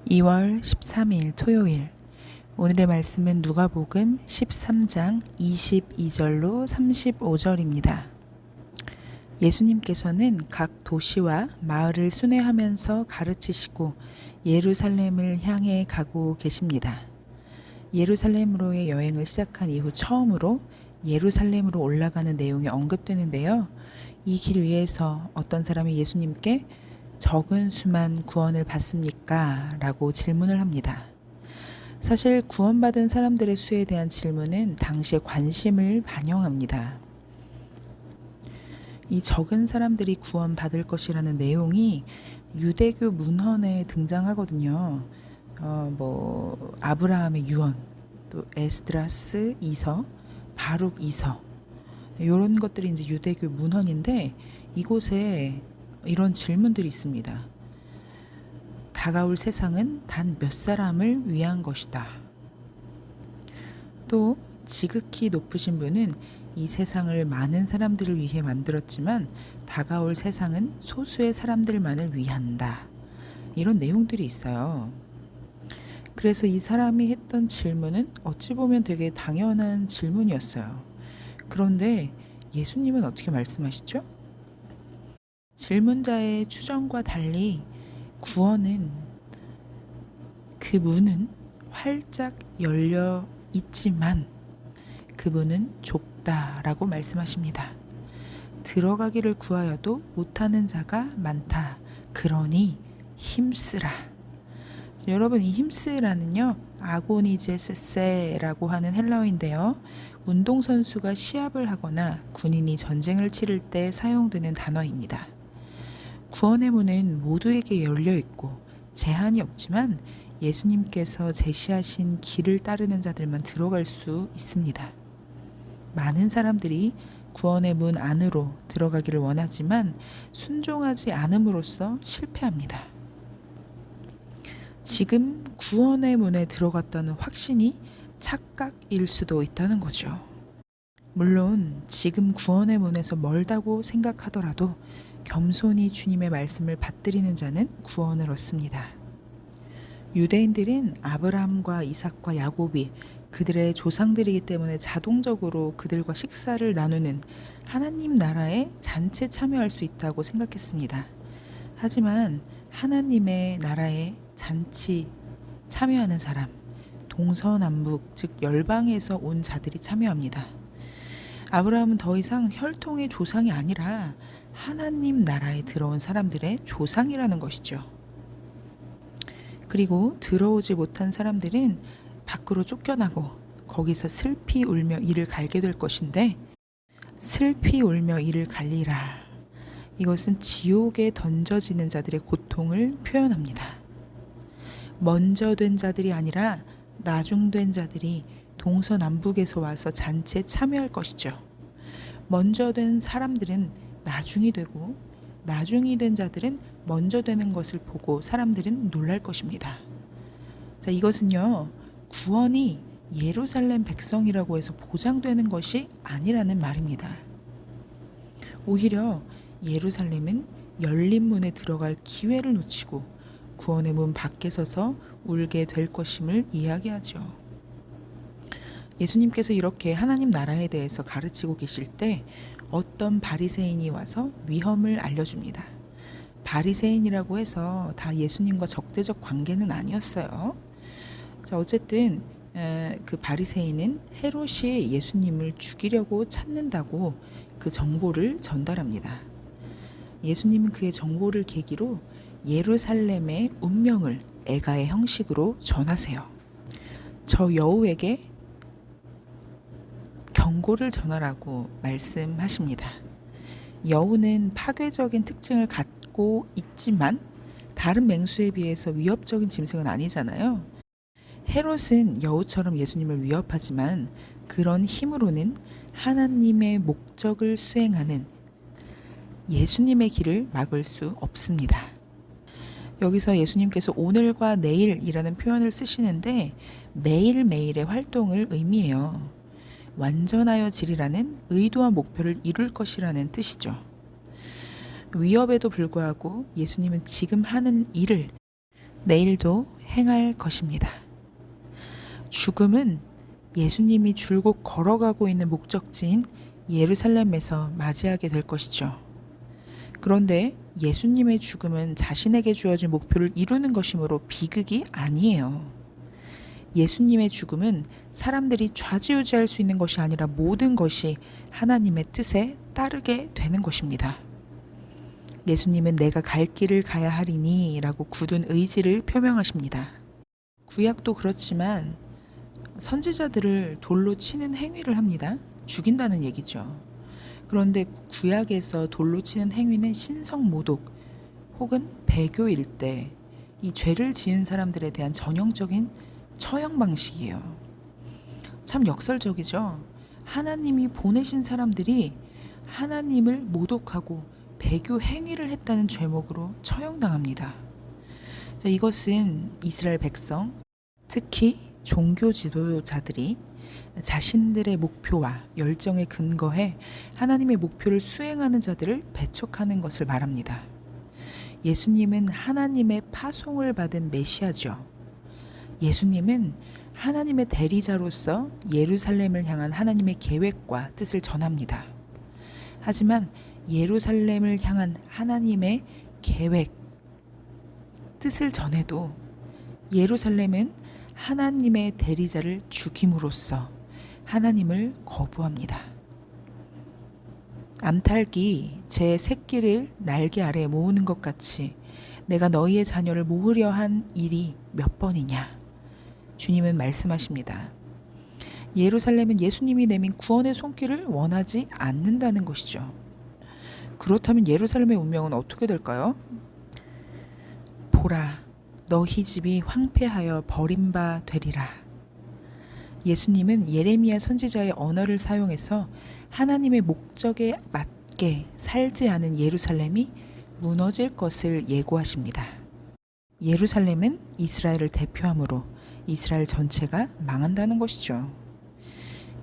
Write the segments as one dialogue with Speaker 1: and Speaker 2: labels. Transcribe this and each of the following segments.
Speaker 1: 2월 13일 토요일. 오늘의 말씀은 누가복음 13장 22절로 35절입니다. 예수님께서는 각 도시와 마을을 순회하면서 가르치시고 예루살렘을 향해 가고 계십니다. 예루살렘으로의 여행을 시작한 이후 처음으로 예루살렘으로 올라가는 내용이 언급되는데요. 이 길 위에서 어떤 사람이 예수님께 적은 수만 구원을 받습니까? 라고 질문을 합니다. 사실 구원받은 사람들의 수에 대한 질문은 당시의 관심을 반영합니다. 이 적은 사람들이 구원받을 것이라는 내용이 유대교 문헌에 등장하거든요. 아브라함의 유언, 또 에스드라스 이서, 바룩 이서, 이런 것들이 이제 유대교 문헌인데 이곳에 이런 질문들이 있습니다. 다가올 세상은 단 몇 사람을 위한 것이다. 또 지극히 높으신 분은 이 세상을 많은 사람들을 위해 만들었지만 다가올 세상은 소수의 사람들만을 위한다. 이런 내용들이 있어요. 그래서 이 사람이 했던 질문은 어찌 보면 되게 당연한 질문이었어요. 그런데 예수님은 어떻게 말씀하시죠? 질문자의 추정과 달리 구원은 그 문은 활짝 열려 있지만 그 문은 좁다라고 말씀하십니다. 들어가기를 구하여도 못하는 자가 많다. 그러니 힘쓰라. 여러분, 이 힘쓰라는요, 아고니제스세라고 하는 헬라어인데요. 운동선수가 시합을 하거나 군인이 전쟁을 치를 때 사용되는 단어입니다. 구원의 문은 모두에게 열려 있고 제한이 없지만 예수님께서 제시하신 길을 따르는 자들만 들어갈 수 있습니다. 많은 사람들이 구원의 문 안으로 들어가기를 원하지만 순종하지 않음으로써 실패합니다. 지금 구원의 문에 들어갔다는 확신이 착각일 수도 있다는 거죠. 물론 지금 구원의 문에서 멀다고 생각하더라도 겸손히 주님의 말씀을 받들이는 자는 구원을 얻습니다. 유대인들은 아브라함과 이삭과 야곱이 그들의 조상들이기 때문에 자동적으로 그들과 식사를 나누는 하나님 나라에 잔치에 참여할 수 있다고 생각했습니다. 하지만 하나님의 나라에 잔치 참여하는 사람, 동서남북 즉 열방에서 온 자들이 참여합니다. 아브라함은 더 이상 혈통의 조상이 아니라 하나님 나라에 들어온 사람들의 조상이라는 것이죠. 그리고 들어오지 못한 사람들은 밖으로 쫓겨나고 거기서 슬피 울며 이를 갈게 될 것인데, 슬피 울며 이를 갈리라. 이것은 지옥에 던져지는 자들의 고통을 표현합니다. 먼저 된 자들이 아니라 나중된 자들이 동서남북에서 와서 잔치에 참여할 것이죠. 먼저 된 사람들은 나중이 되고 나중이 된 자들은 먼저 되는 것을 보고 사람들은 놀랄 것입니다. 자, 이것은요, 구원이 예루살렘 백성이라고 해서 보장되는 것이 아니라는 말입니다. 오히려 예루살렘은 열린 문에 들어갈 기회를 놓치고 구원의 문 밖에 서서 울게 될 것임을 이야기하죠. 예수님께서 이렇게 하나님 나라에 대해서 가르치고 계실 때 어떤 바리새인이 와서 위험을 알려줍니다. 바리새인이라고 해서 다 예수님과 적대적 관계는 아니었어요. 자, 어쨌든 그 바리새인은 헤롯이 예수님을 죽이려고 찾는다고 그 정보를 전달합니다. 예수님은 그의 정보를 계기로 예루살렘의 운명을 애가의 형식으로 전하세요. 저 여우에게 경고를 전하라고 말씀하십니다. 여우는 파괴적인 특징을 갖고 있지만 다른 맹수에 비해서 위협적인 짐승은 아니잖아요. 헤롯은 여우처럼 예수님을 위협하지만 그런 힘으로는 하나님의 목적을 수행하는 예수님의 길을 막을 수 없습니다. 여기서 예수님께서 오늘과 내일이라는 표현을 쓰시는데 매일매일의 활동을 의미해요. 완전하여 지리라는 의도와 목표를 이룰 것이라는 뜻이죠. 위협에도 불구하고 예수님은 지금 하는 일을 내일도 행할 것입니다. 죽음은 예수님이 줄곧 걸어가고 있는 목적지인 예루살렘에서 맞이하게 될 것이죠. 그런데 예수님의 죽음은 자신에게 주어진 목표를 이루는 것이므로 비극이 아니에요. 예수님의 죽음은 사람들이 좌지우지할 수 있는 것이 아니라 모든 것이 하나님의 뜻에 따르게 되는 것입니다. 예수님은 내가 갈 길을 가야 하리니 라고 굳은 의지를 표명하십니다. 구약도 그렇지만 선지자들을 돌로 치는 행위를 합니다. 죽인다는 얘기죠. 그런데 구약에서 돌로 치는 행위는 신성모독 혹은 배교일 때 이 죄를 지은 사람들에 대한 전형적인 처형 방식이에요. 참 역설적이죠. 하나님이 보내신 사람들이 하나님을 모독하고 배교 행위를 했다는 죄목으로 처형당합니다. 자, 이것은 이스라엘 백성, 특히 종교 지도자들이 자신들의 목표와 열정에 근거해 하나님의 목표를 수행하는 자들을 배척하는 것을 말합니다. 예수님은 하나님의 파송을 받은 메시아죠. 예수님은 하나님의 대리자로서 예루살렘을 향한 하나님의 계획과 뜻을 전합니다. 하지만 예루살렘을 향한 하나님의 계획, 뜻을 전해도 예루살렘은 하나님의 대리자를 죽임으로써 하나님을 거부합니다. 암탉이 제 새끼를 날개 아래에 모으는 것 같이 내가 너희의 자녀를 모으려 한 일이 몇 번이냐. 주님은 말씀하십니다. 예루살렘은 예수님이 내민 구원의 손길을 원하지 않는다는 것이죠. 그렇다면 예루살렘의 운명은 어떻게 될까요? 보라, 너희 집이 황폐하여 버림바 되리라. 예수님은 예레미야 선지자의 언어를 사용해서 하나님의 목적에 맞게 살지 않은 예루살렘이 무너질 것을 예고하십니다. 예루살렘은 이스라엘을 대표하므로 이스라엘 전체가 망한다는 것이죠.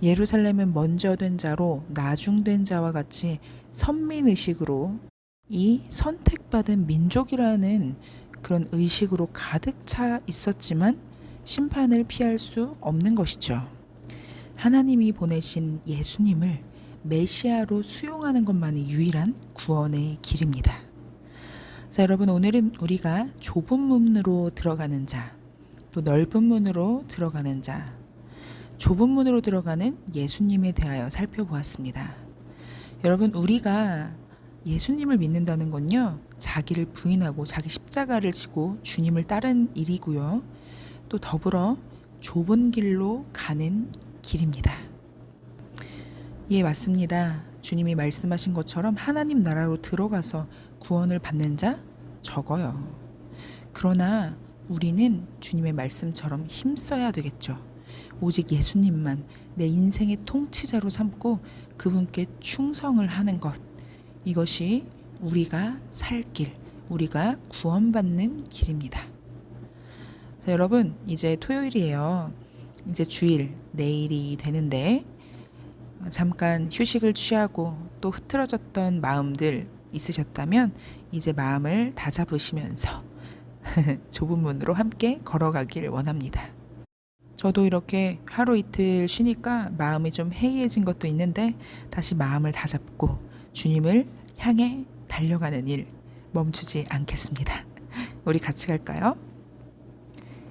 Speaker 1: 예루살렘은 먼저 된 자로 나중된 자와 같이 선민의식으로 이 선택받은 민족이라는 그런 의식으로 가득 차 있었지만 심판을 피할 수 없는 것이죠. 하나님이 보내신 예수님을 메시아로 수용하는 것만이 유일한 구원의 길입니다. 자, 여러분, 오늘은 우리가 좁은 문으로 들어가는 자, 또 넓은 문으로 들어가는 자, 좁은 문으로 들어가는 예수님에 대하여 살펴보았습니다. 여러분, 우리가 예수님을 믿는다는 건요, 자기를 부인하고 자기 십자가를 지고 주님을 따른 일이고요, 또 더불어 좁은 길로 가는 길입니다. 예, 맞습니다. 주님이 말씀하신 것처럼 하나님 나라로 들어가서 구원을 받는 자 적어요. 그러나 우리는 주님의 말씀처럼 힘써야 되겠죠. 오직 예수님만 내 인생의 통치자로 삼고 그분께 충성을 하는 것, 이것이 우리가 살 길, 우리가 구원받는 길입니다. 자, 여러분, 이제 토요일이에요. 이제 주일, 내일이 되는데 잠깐 휴식을 취하고 또 흐트러졌던 마음들 있으셨다면 이제 마음을 다잡으시면서 좁은 문으로 함께 걸어가길 원합니다. 저도 이렇게 하루 이틀 쉬니까 마음이 좀 해이해진 것도 있는데 다시 마음을 다잡고 주님을 향해 달려가는 일 멈추지 않겠습니다. 우리 같이 갈까요?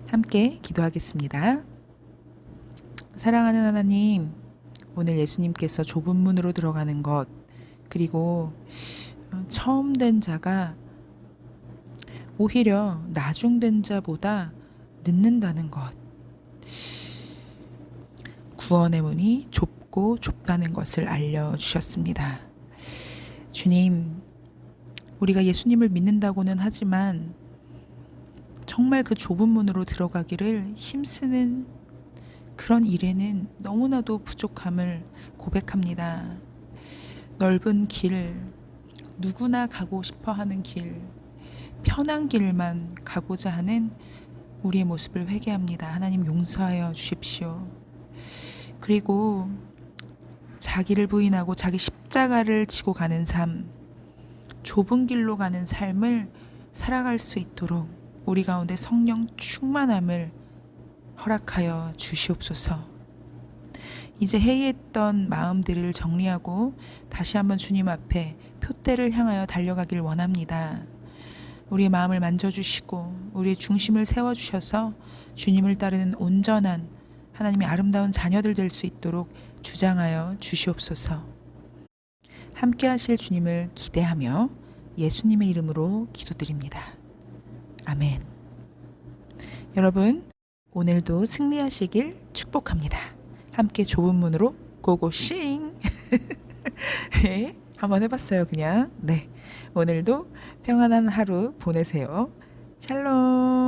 Speaker 1: 함께 기도하겠습니다. 사랑하는 하나님, 오늘 예수님께서 좁은 문으로 들어가는 것, 그리고 처음 된 자가 오히려 나중된 자보다 늦는다는 것, 구원의 문이 좁고 좁다는 것을 알려주셨습니다. 주님, 우리가 예수님을 믿는다고는 하지만 정말 그 좁은 문으로 들어가기를 힘쓰는 그런 일에는 너무나도 부족함을 고백합니다. 넓은 길, 누구나 가고 싶어 하는 길, 편한 길만 가고자 하는 우리의 모습을 회개합니다. 하나님, 용서하여 주십시오. 그리고 자기를 부인하고 자기 십자가를 지고 가는 삶, 좁은 길로 가는 삶을 살아갈 수 있도록 우리 가운데 성령 충만함을 허락하여 주시옵소서. 이제 해이했던 마음들을 정리하고 다시 한번 주님 앞에 표대를 향하여 달려가길 원합니다. 우리의 마음을 만져주시고 우리의 중심을 세워주셔서 주님을 따르는 온전한 하나님의 아름다운 자녀들 될 수 있도록 주장하여 주시옵소서. 함께 하실 주님을 기대하며 예수님의 이름으로 기도드립니다. 아멘. 여러분, 오늘도 승리하시길 축복합니다. 함께 좁은 문으로 고고싱! 네, 한번 해봤어요, 그냥. 네. 오늘도 평안한 하루 보내세요. 샬롬!